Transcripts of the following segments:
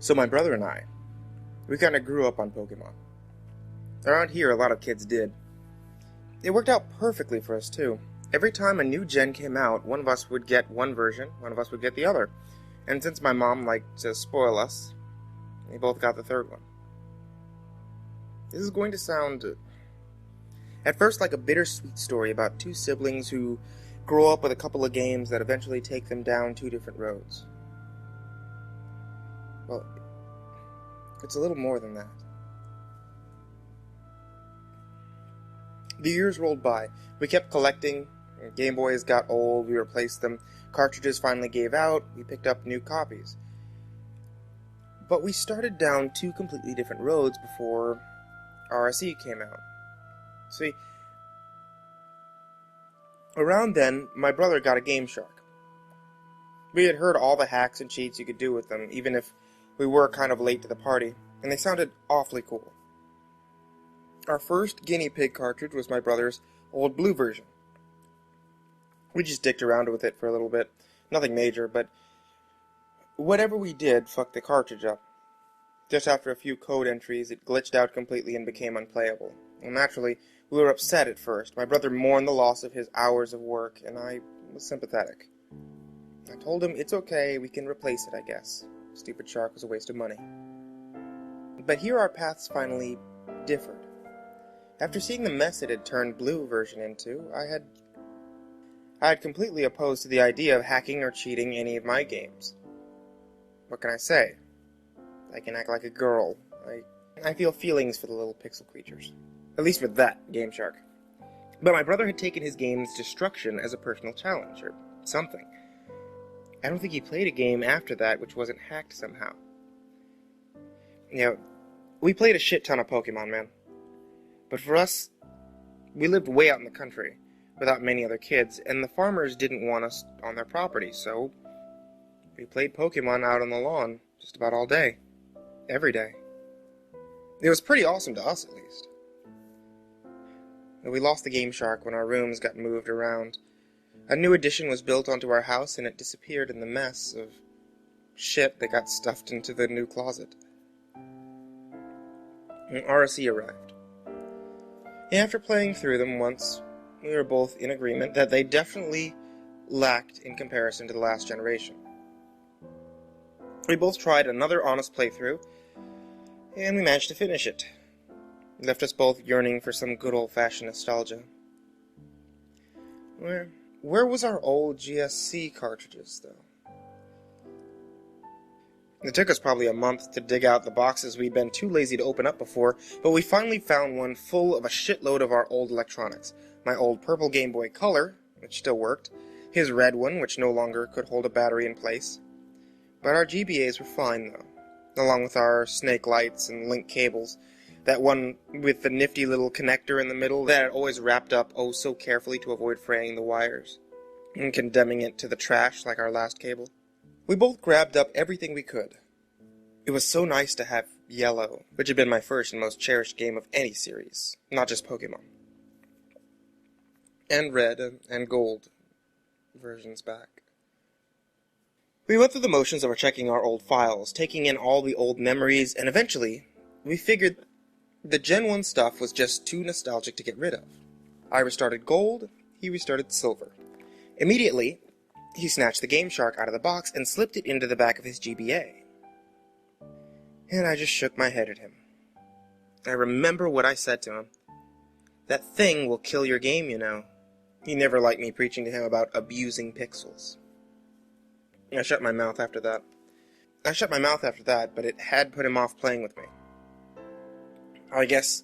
So my brother and I, we kind of grew up on Pokemon. Around here, a lot of kids did. It worked out perfectly for us, too. Every time a new gen came out, one of us would get one version, one of us would get the other. And since my mom liked to spoil us, we both got the third one. This is going to sound, at first, like a bittersweet story about two siblings who grow up with a couple of games that eventually take them down two different roads. Well, it's a little more than that. The years rolled by. We kept collecting. Game Boys got old, we replaced them. Cartridges finally gave out, we picked up new copies. But we started down two completely different roads before RSE came out. See, around then, my brother got a Game Shark. We had heard all the hacks and cheats you could do with them, even if we were kind of late to the party, and they sounded awfully cool. Our first guinea pig cartridge was my brother's old blue version. We just dicked around with it for a little bit. Nothing major, but whatever we did fucked the cartridge up. Just after a few code entries, it glitched out completely and became unplayable. Well, naturally, we were upset at first. My brother mourned the loss of his hours of work, and I was sympathetic. I told him, it's okay, we can replace it, I guess. Stupid shark was a waste of money. But here our paths finally differed. After seeing the mess it had turned blue version into, I had completely opposed to the idea of hacking or cheating any of my games. What can I say? I can act like a girl. I feel feelings for the little pixel creatures. At least with that Game Shark. But my brother had taken his game's destruction as a personal challenge, or something. I don't think he played a game after that which wasn't hacked somehow. You know, we played a shit ton of Pokemon, man. But for us, we lived way out in the country, without many other kids, and the farmers didn't want us on their property, so we played Pokemon out on the lawn just about all day. Every day. It was pretty awesome to us, at least. We lost the Game Shark when our rooms got moved around. A new addition was built onto our house, and it disappeared in the mess of shit that got stuffed into the new closet. And RSE arrived. And after playing through them once, we were both in agreement that they definitely lacked in comparison to the last generation. We both tried another honest playthrough, and we managed to finish it. It left us both yearning for some good old-fashioned nostalgia. Where was our old GSC cartridges, though? It took us probably a month to dig out the boxes we'd been too lazy to open up before, but we finally found one full of a shitload of our old electronics. My old purple Game Boy Color, which still worked, his red one, which no longer could hold a battery in place. But our GBAs were fine, though, along with our snake lights and link cables, that one with the nifty little connector in the middle that had always wrapped up oh so carefully to avoid fraying the wires, and condemning it to the trash like our last cable. We both grabbed up everything we could. It was so nice to have Yellow, which had been my first and most cherished game of any series, not just Pokemon. And Red and Gold versions back. We went through the motions of checking our old files, taking in all the old memories, and eventually, we figured the Gen 1 stuff was just too nostalgic to get rid of. I restarted Gold, he restarted Silver. Immediately, he snatched the Game Shark out of the box and slipped it into the back of his GBA. And I just shook my head at him. I remember what I said to him. That thing will kill your game, you know. He never liked me preaching to him about abusing pixels. I shut my mouth after that, but it had put him off playing with me. I guess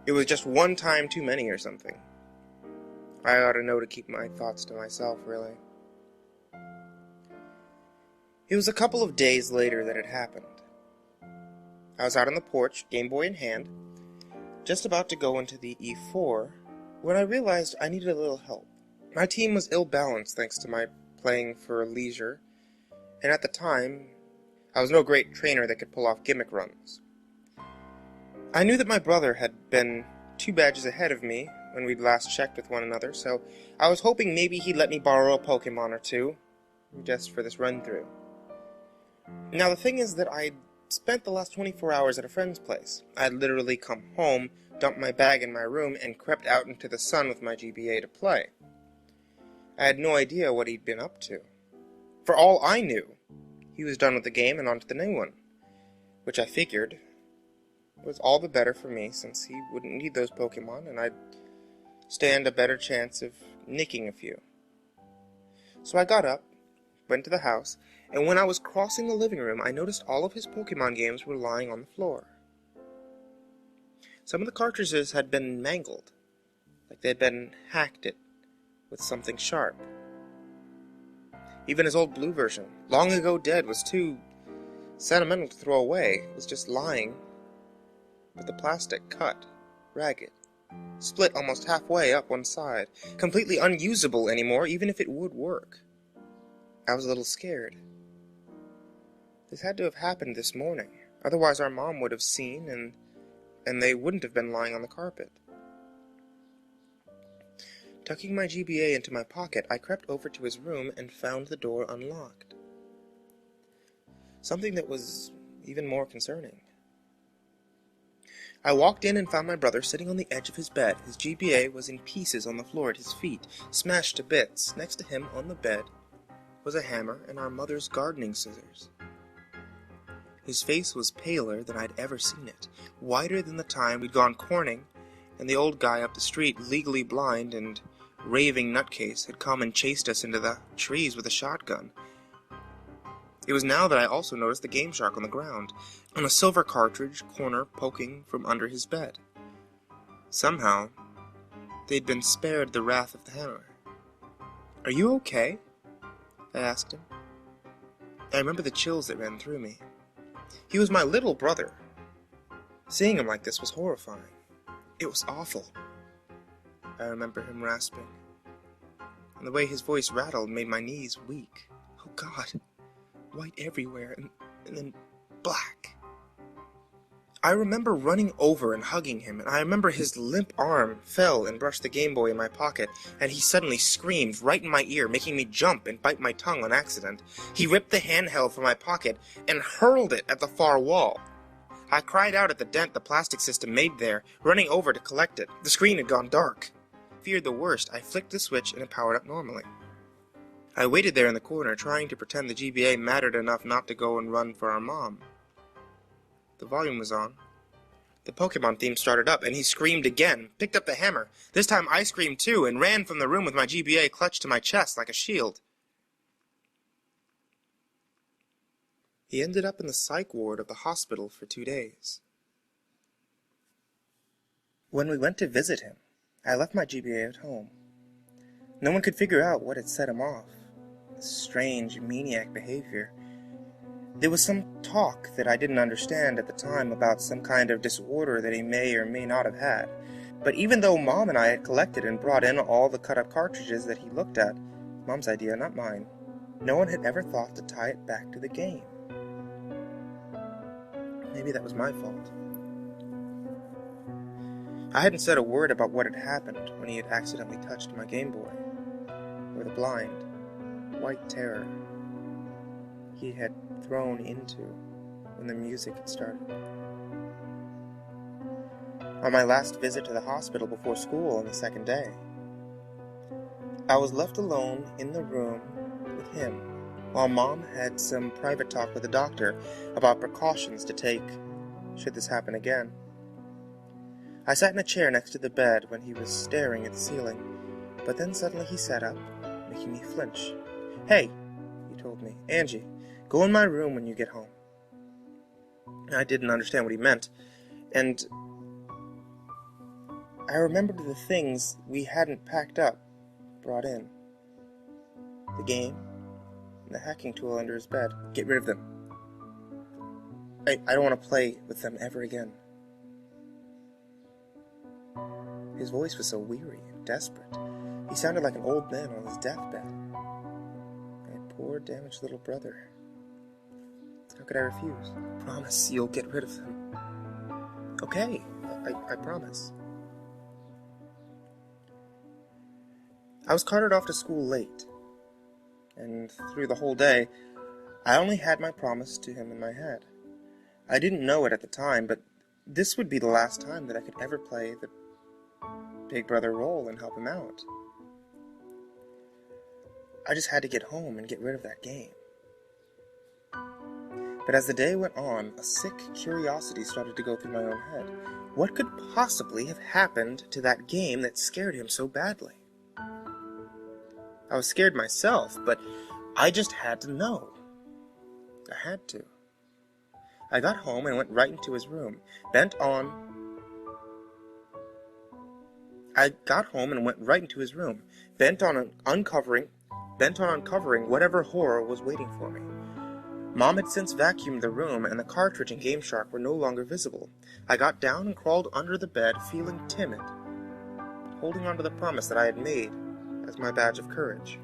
it was just one time too many or something. I ought to know to keep my thoughts to myself, really. It was a couple of days later that it happened. I was out on the porch, Game Boy in hand, just about to go into the E4, when I realized I needed a little help. My team was ill-balanced thanks to my playing for leisure, and at the time, I was no great trainer that could pull off gimmick runs. I knew that my brother had been 2 badges ahead of me when we'd last checked with one another, so I was hoping maybe he'd let me borrow a Pokemon or two, just for this run-through. Now the thing is that I'd spent the last 24 hours at a friend's place. I had literally come home, dumped my bag in my room, and crept out into the sun with my GBA to play. I had no idea what he'd been up to. For all I knew, he was done with the game and on to the new one, which I figured was all the better for me since he wouldn't need those Pokemon and I'd stand a better chance of nicking a few. So I got up, went to the house, and when I was crossing the living room, I noticed all of his Pokemon games were lying on the floor. Some of the cartridges had been mangled, like they had been hacked it with something sharp. Even his old blue version, long ago dead, was too sentimental to throw away. It was just lying with the plastic cut, ragged, split almost halfway up one side, completely unusable anymore, even if it would work. I was a little scared. This had to have happened this morning, otherwise our mom would have seen and they wouldn't have been lying on the carpet. Tucking my GBA into my pocket, I crept over to his room and found the door unlocked. Something that was even more concerning. I walked in and found my brother sitting on the edge of his bed. His GBA was in pieces on the floor at his feet, smashed to bits. Next to him on the bed was a hammer and our mother's gardening scissors. His face was paler than I'd ever seen it, whiter than the time we'd gone corning, and the old guy up the street, legally blind and raving nutcase, had come and chased us into the trees with a shotgun. It was now that I also noticed the Game Shark on the ground, and a silver cartridge corner poking from under his bed. Somehow, they'd been spared the wrath of the hammer. "Are you okay?" I asked him. I remember the chills that ran through me. He was my little brother. Seeing him like this was horrifying. It was awful. I remember him rasping, and the way his voice rattled made my knees weak. Oh God, white everywhere, and then black. I remember running over and hugging him, and I remember his limp arm fell and brushed the Game Boy in my pocket, and he suddenly screamed right in my ear, making me jump and bite my tongue on accident. He ripped the handheld from my pocket and hurled it at the far wall. I cried out at the dent the plastic system made there, running over to collect it. The screen had gone dark. Feared the worst, I flicked the switch and it powered up normally. I waited there in the corner, trying to pretend the GBA mattered enough not to go and run for our mom. The volume was on. The Pokemon theme started up, and he screamed again, picked up the hammer. This time I screamed too, and ran from the room with my GBA clutched to my chest like a shield. He ended up in the psych ward of the hospital for 2 days. When we went to visit him, I left my GBA at home. No one could figure out what had set him off. Strange, maniac behavior. There was some talk that I didn't understand at the time about some kind of disorder that he may or may not have had. But even though Mom and I had collected and brought in all the cut-up cartridges that he looked at, Mom's idea, not mine, no one had ever thought to tie it back to the game. Maybe that was my fault. I hadn't said a word about what had happened when he had accidentally touched my Game Boy, or the blind, white terror he had thrown into when the music had started. On my last visit to the hospital before school on the second day, I was left alone in the room with him, while Mom had some private talk with the doctor about precautions to take should this happen again. I sat in a chair next to the bed when he was staring at the ceiling, but then suddenly he sat up, making me flinch. "Hey," he told me, "Angie, go in my room when you get home." I didn't understand what he meant, and I remembered the things we hadn't packed up, brought in. The game, and the hacking tool under his bed. Get rid of them. I don't want to play with them ever again. His voice was so weary and desperate. He sounded like an old man on his deathbed. My poor, damaged little brother. How could I refuse? Promise you'll get rid of them. Okay, I promise. I was carted off to school late, and through the whole day, I only had my promise to him in my head. I didn't know it at the time, but this would be the last time that I could ever play the Big Brother role and help him out. I just had to get home and get rid of that game. But as the day went on, a sick curiosity started to go through my own head. What could possibly have happened to that game that scared him so badly? I was scared myself, but I just had to know. I had to. I got home and went right into his room, bent on uncovering whatever horror was waiting for me. Mom had since vacuumed the room, and the cartridge and Game Shark were no longer visible. I got down and crawled under the bed, feeling timid, holding on to the promise that I had made as my badge of courage.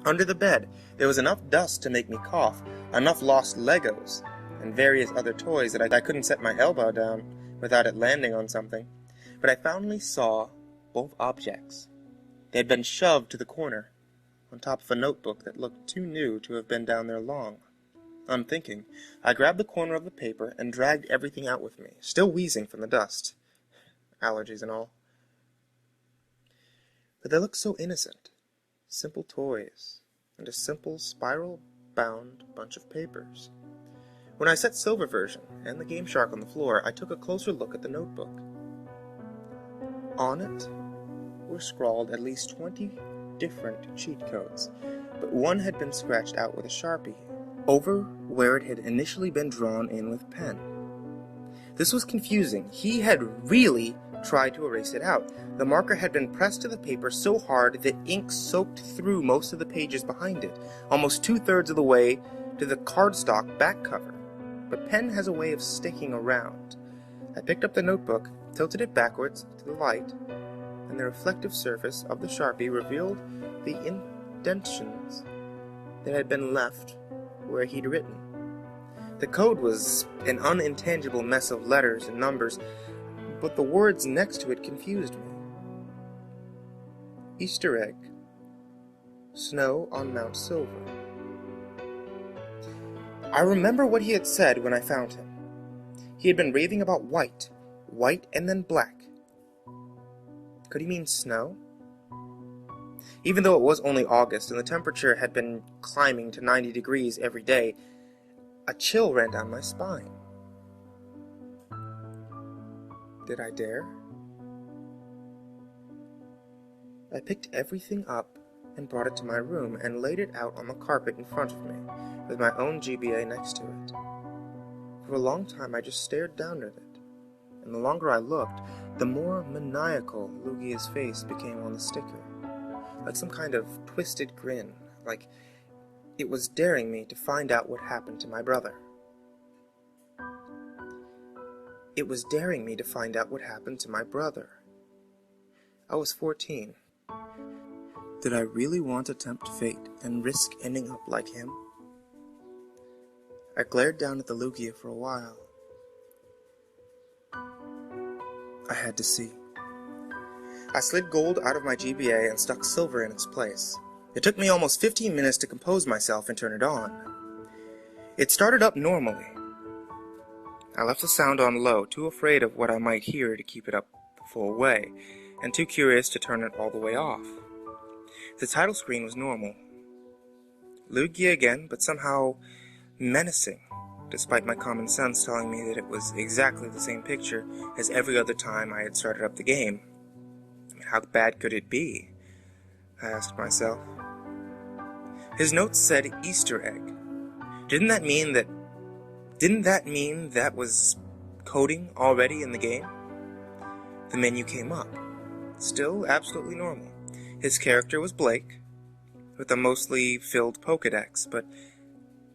Under the bed, there was enough dust to make me cough, enough lost Legos, and various other toys that I couldn't set my elbow down without it landing on something. But I finally saw both objects. They had been shoved to the corner, on top of a notebook that looked too new to have been down there long. Unthinking, I grabbed the corner of the paper and dragged everything out with me, still wheezing from the dust. Allergies and all. But they looked so innocent. Simple toys, and a simple spiral-bound bunch of papers. When I set Silver Version and the Game Shark on the floor, I took a closer look at the notebook. On it were scrawled at least 20 different cheat codes, but one had been scratched out with a Sharpie, over where it had initially been drawn in with pen. This was confusing. He had really tried to erase it out. The marker had been pressed to the paper so hard that ink soaked through most of the pages behind it, almost 2/3 of the way to the cardstock back cover. But pen has a way of sticking around. I picked up the notebook, tilted it backwards to the light, and the reflective surface of the Sharpie revealed the indentions that had been left where he'd written. The code was an unintelligible mess of letters and numbers, but the words next to it confused me. Easter egg. Snow on Mount Silver. I remember what he had said when I found him. He had been raving about white and then black. Could he mean snow? Even though it was only August and the temperature had been climbing to 90 degrees every day, a chill ran down my spine. Did I dare? I picked everything up and brought it to my room and laid it out on the carpet in front of me, with my own GBA next to it. For a long time I just stared down at it, and the longer I looked, the more maniacal Lugia's face became on the sticker, like some kind of twisted grin, like it was daring me to find out what happened to my brother. It was daring me to find out what happened to my brother. I was 14. Did I really want to tempt fate and risk ending up like him? I glared down at the Lugia for a while. I had to see. I slid gold out of my GBA and stuck silver in its place. It took me almost 15 minutes to compose myself and turn it on. It started up normally. I left the sound on low, too afraid of what I might hear to keep it up the full way, and too curious to turn it all the way off. The title screen was normal. Lugia again, but somehow menacing, despite my common sense telling me that it was exactly the same picture as every other time I had started up the game. I mean, how bad could it be? I asked myself. His notes said Easter egg. Didn't that mean that was coding already in the game? The menu came up. Still absolutely normal. His character was Blake, with a mostly filled Pokedex, but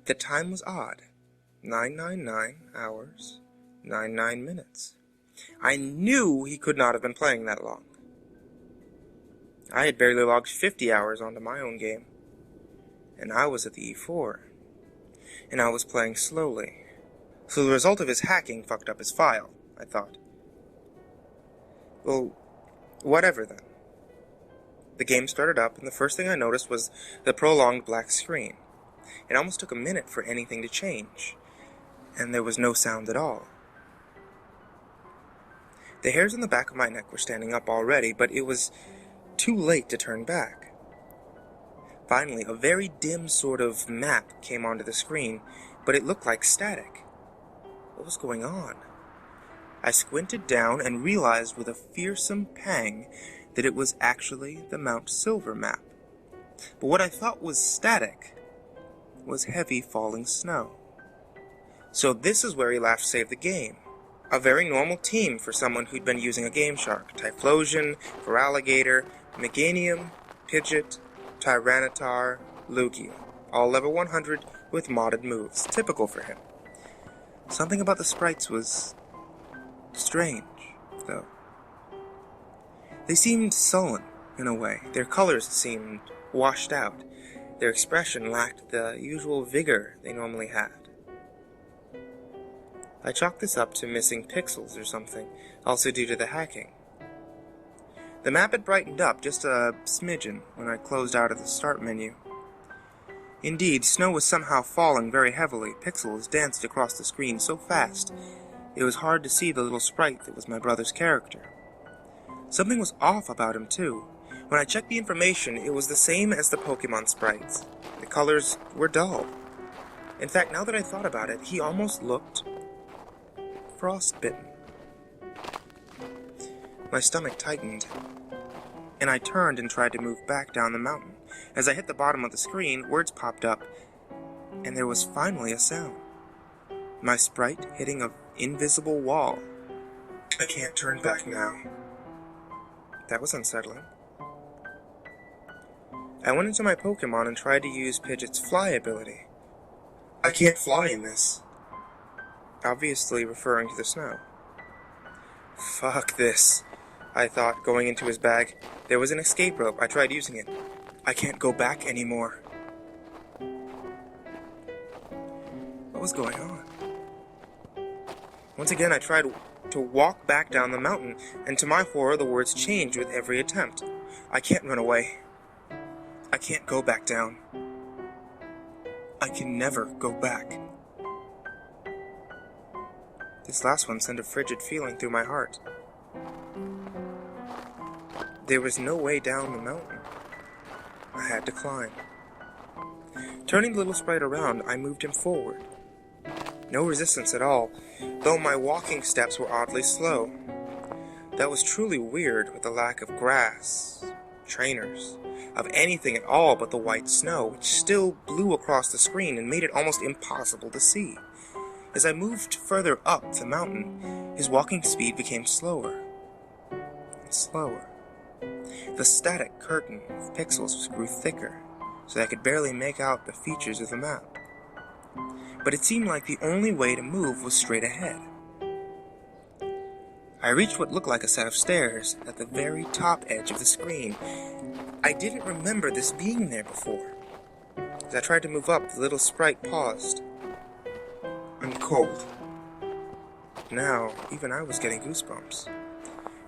the time was odd. 999 hours, 99 minutes. I knew he could not have been playing that long. I had barely logged 50 hours onto my own game, and I was at the E4, and I was playing slowly. So the result of his hacking fucked up his file, I thought. Well, whatever then. The game started up, and the first thing I noticed was the prolonged black screen. It almost took a minute for anything to change. and there was no sound at all. The hairs on the back of my neck were standing up already, but it was too late to turn back. Finally, a very dim sort of map came onto the screen, but it looked like static. What was going on? I squinted down and realized with a fearsome pang that it was actually the Mount Silver map. But what I thought was static was heavy falling snow. So this is where Relaunch saved the game. A very normal team for someone who'd been using a Game Shark. Typhlosion, Feraligatr, Meganium, Pidgeot, Tyranitar, Lugia. All level 100 with modded moves. Typical for him. Something about the sprites was strange, though. They seemed sullen, in a way. Their colors seemed washed out. Their expression lacked the usual vigor they normally had. I chalked this up to missing pixels or something, also due to the hacking. The map had brightened up just a smidgen when I closed out of the start menu. Indeed, snow was somehow falling very heavily. Pixels danced across the screen so fast, it was hard to see the little sprite that was my brother's character. Something was off about him, too. When I checked the information, it was the same as the Pokemon sprites. The colors were dull. In fact, now that I thought about it, he almost looked frostbitten. My stomach tightened, and I turned and tried to move back down the mountain. As I hit the bottom of the screen, words popped up, and there was finally a sound. My sprite hitting an invisible wall. I can't turn back now. That was unsettling. I went into my Pokemon and tried to use Pidgeot's fly ability. I can't fly in this. Obviously referring to the snow. Fuck this, I thought, going into his bag. There was an escape rope. I tried using it. I can't go back anymore. What was going on? Once again, I tried to walk back down the mountain, and to my horror, the words changed with every attempt. I can't run away. I can't go back down. I can never go back. This last one sent a frigid feeling through my heart. There was no way down the mountain. I had to climb. Turning the little sprite around, I moved him forward. No resistance at all, though my walking steps were oddly slow. That was truly weird with the lack of grass, trainers, of anything at all but the white snow, which still blew across the screen and made it almost impossible to see. As I moved further up the mountain, his walking speed became slower and slower. The static curtain of pixels grew thicker, so that I could barely make out the features of the map. But it seemed like the only way to move was straight ahead. I reached what looked like a set of stairs at the very top edge of the screen. I didn't remember this being there before. As I tried to move up, the little sprite paused. I'm cold. Now, even I was getting goosebumps.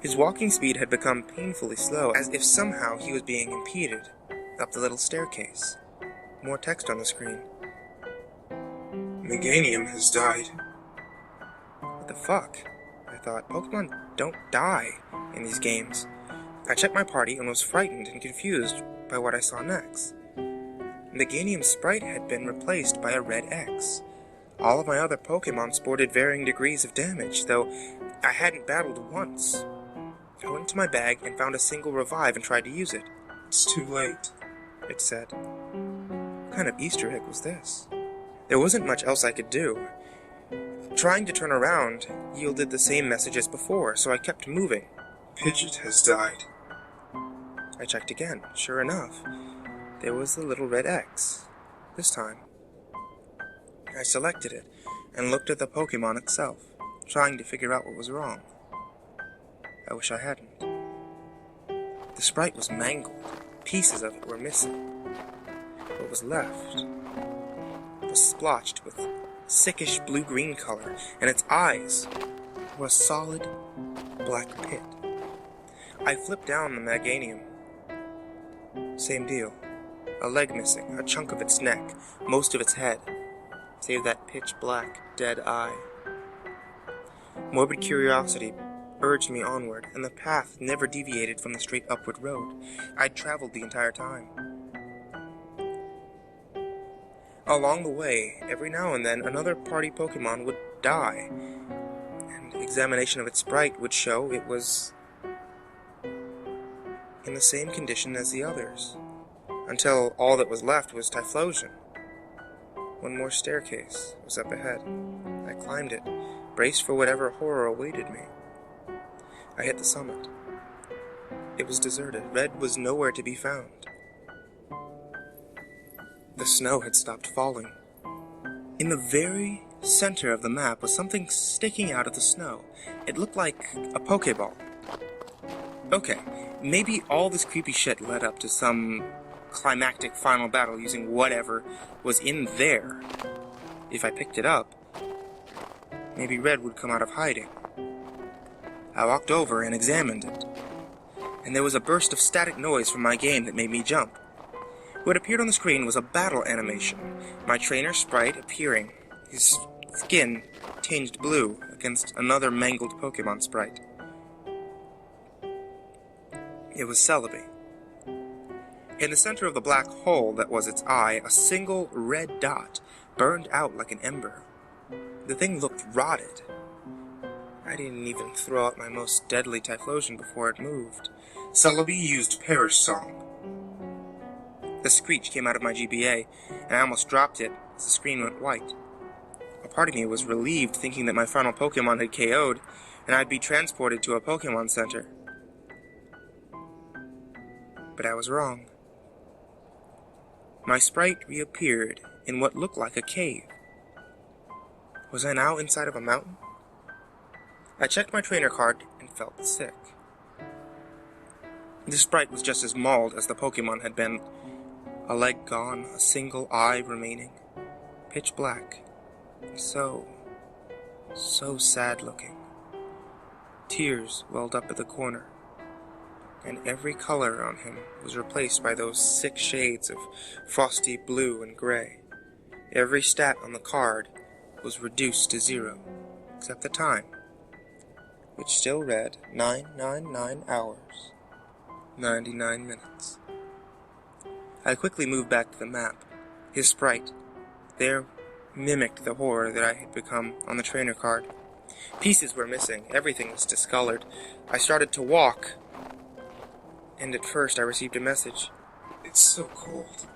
His walking speed had become painfully slow, as if somehow he was being impeded up the little staircase. More text on the screen. Meganium has died. What the fuck? I thought. Pokemon don't die in these games. I checked my party and was frightened and confused by what I saw next. Meganium's sprite had been replaced by a red X. All of my other Pokemon sported varying degrees of damage, though I hadn't battled once. I went into my bag and found a single revive and tried to use it. It's too late, it said. What kind of Easter egg was this? There wasn't much else I could do. Trying to turn around yielded the same message as before, so I kept moving. Pidgeot has died. I checked again. Sure enough, there was the little red X. This time, I selected it and looked at the Pokemon itself, trying to figure out what was wrong. I wish I hadn't. The sprite was mangled. Pieces of it were missing. What was left was splotched with sickish blue-green color, and its eyes were a solid black pit. I flipped down the Meganium. Same deal. A leg missing, a chunk of its neck, most of its head. save that pitch-black, dead eye. Morbid curiosity urged me onward, and the path never deviated from the straight upward road I'd traveled the entire time. Along the way, every now and then, another party Pokemon would die, and examination of its sprite would show it was in the same condition as the others, until all that was left was Typhlosion. One more staircase was up ahead. I climbed it, braced for whatever horror awaited me. I hit the summit. It was deserted. Red was nowhere to be found. The snow had stopped falling. In the very center of the map was something sticking out of the snow. It looked like a Pokeball. Okay, maybe all this creepy shit led up to some climactic final battle using whatever was in there. If I picked it up, maybe Red would come out of hiding. I walked over and examined it, and there was a burst of static noise from my game that made me jump. What appeared on the screen was a battle animation, my trainer sprite appearing, his skin tinged blue against another mangled Pokemon sprite. It was Celebi. In the center of the black hole that was its eye, a single red dot burned out like an ember. The thing looked rotted. I didn't even throw out my most deadly Typhlosion before it moved. Celebi used Perish Song. The screech came out of my GBA, and I almost dropped it as the screen went white. A part of me was relieved thinking that my final Pokemon had KO'd, and I'd be transported to a Pokemon Center. But I was wrong. My sprite reappeared in what looked like a cave. Was I now inside of a mountain? I checked my trainer card and felt sick. The sprite was just as mauled as the Pokemon had been. A leg gone, a single eye remaining. Pitch black. So sad looking. Tears welled up at the corner, and every color on him was replaced by those 6 shades of frosty blue and gray. Every stat on the card was reduced to 0, except the time, which still read 999 hours, 99 minutes. I quickly moved back to the map. His sprite there mimicked the horror that I had become on the trainer card. Pieces were missing. Everything was discolored. I started to walk, and at first I received a message. It's so cold.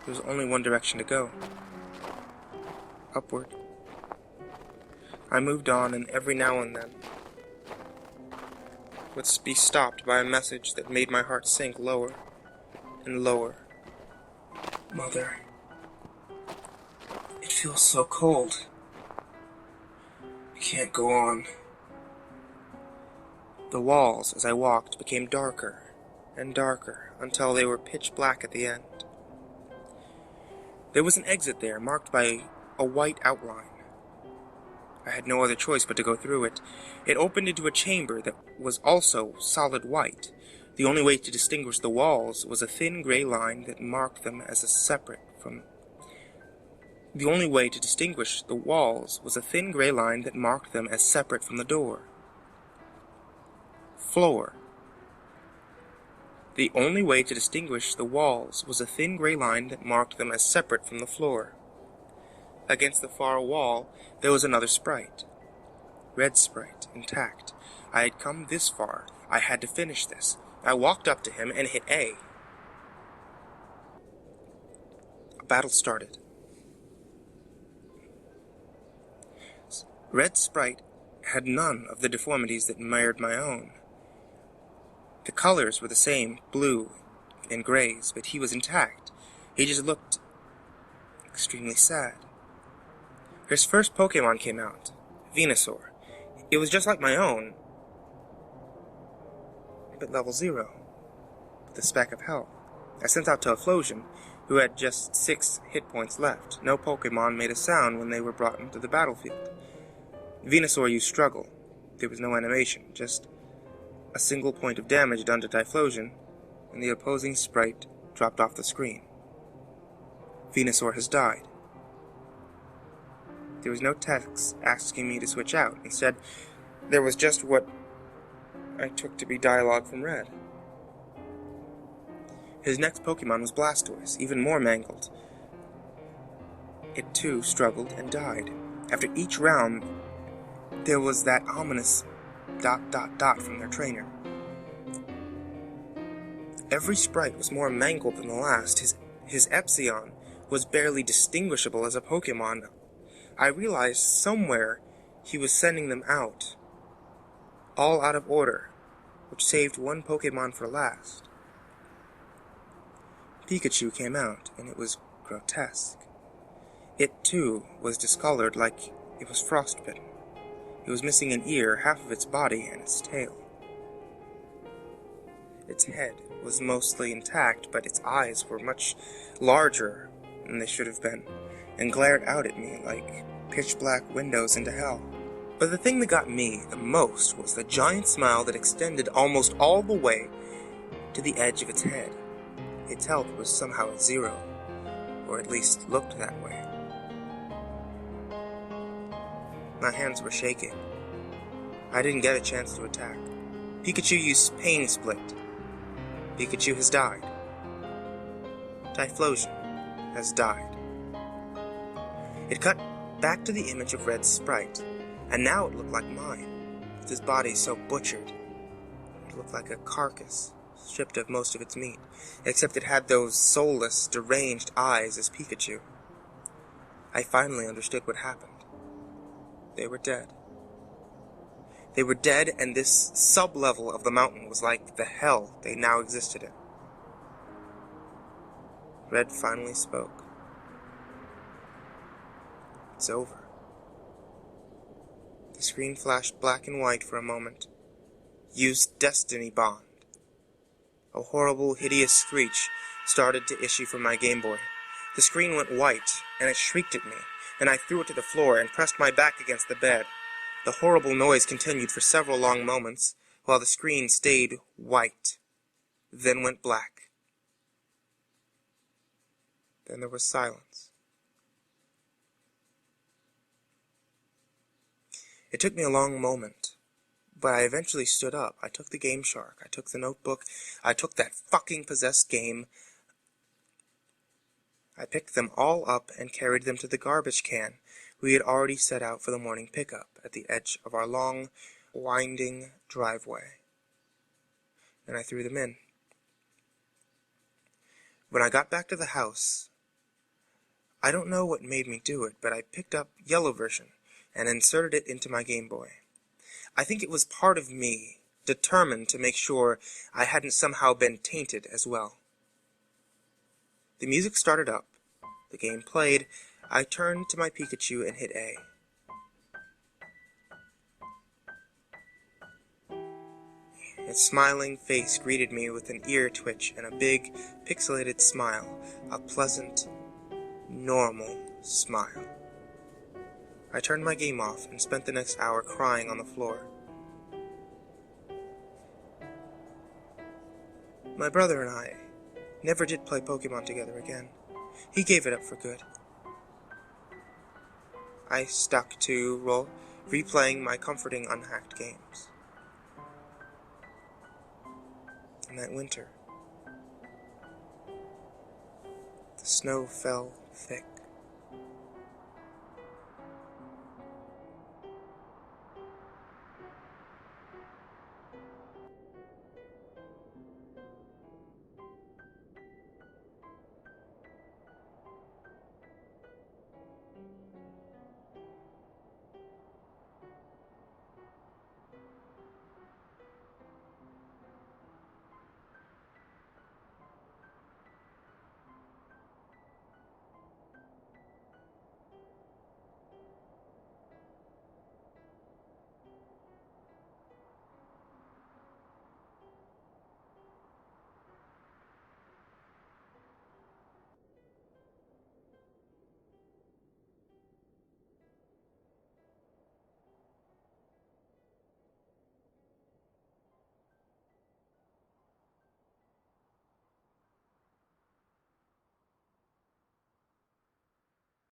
There was only one direction to go. Upward. I moved on, and every now and then would be stopped by a message that made my heart sink lower and lower. Mother, it feels so cold. I can't go on. The walls, as I walked, became darker and darker until they were pitch black at the end. There was an exit there, marked by a white outline. I had no other choice but to go through it. It opened into a chamber that was also solid white. The only way to distinguish the walls was a thin gray line that marked them as separate from the door. Floor. The only way to distinguish the walls was a thin gray line that marked them as separate from the floor. Against the far wall, there was another sprite. Red sprite, intact. I had come this far. I had to finish this. I walked up to him and hit A. A battle started. Red sprite had none of the deformities that mirrored my own. The colors were the same, blue and grays, but he was intact. He just looked extremely sad. His first Pokemon came out, Venusaur. It was just like my own, but level 0, with a speck of health. I sent out Typhlosion, who had just 6 hit points left. No Pokemon made a sound when they were brought into the battlefield. Venusaur used Struggle. There was no animation, just a single point of damage done to Typhlosion, and the opposing sprite dropped off the screen. Venusaur has died. There was no text asking me to switch out. Instead, there was just what I took to be dialogue from Red. His next Pokemon was Blastoise, even more mangled. It too struggled and died. After each round, there was that ominous ... from their trainer. Every sprite was more mangled than the last. His Epsilon was barely distinguishable as a Pokemon. I realized somewhere he was sending them out, all out of order, which saved one Pokemon for last. Pikachu came out, and it was grotesque. It, too, was discolored like it was frostbitten. It was missing an ear, half of its body, and its tail. Its head was mostly intact, but its eyes were much larger than they should have been, and glared out at me like pitch-black windows into hell. But the thing that got me the most was the giant smile that extended almost all the way to the edge of its head. Its health was somehow at 0, or at least looked that way. My hands were shaking. I didn't get a chance to attack. Pikachu used Pain Split. Pikachu has died. Typhlosion has died. It cut back to the image of Red's sprite, and now it looked like mine, with his body so butchered. It looked like a carcass, stripped of most of its meat, except it had those soulless, deranged eyes as Pikachu. I finally understood what happened. They were dead. They were dead, and this sub-level of the mountain was like the hell they now existed in. Red finally spoke. It's over. The screen flashed black and white for a moment. Use Destiny Bond. A horrible, hideous screech started to issue from my Game Boy. The screen went white, and it shrieked at me, and I threw it to the floor and pressed my back against the bed. The horrible noise continued for several long moments, while the screen stayed white, then went black. Then there was silence. It took me a long moment, but I eventually stood up. I took the Game Shark, I took the notebook, I took that fucking possessed game. I picked them all up and carried them to the garbage can we had already set out for the morning pickup at the edge of our long, winding driveway. And I threw them in. When I got back to the house, I don't know what made me do it, but I picked up Yellow version and inserted it into my Game Boy. I think it was part of me, determined to make sure I hadn't somehow been tainted as well. The music started up. The game played. I turned to my Pikachu and hit A. Its smiling face greeted me with an ear twitch and a big, pixelated smile. A pleasant, normal smile. I turned my game off and spent the next hour crying on the floor. My brother and I never did play Pokemon together again. He gave it up for good. I stuck to replaying my comforting unhacked games. And that winter, the snow fell thick.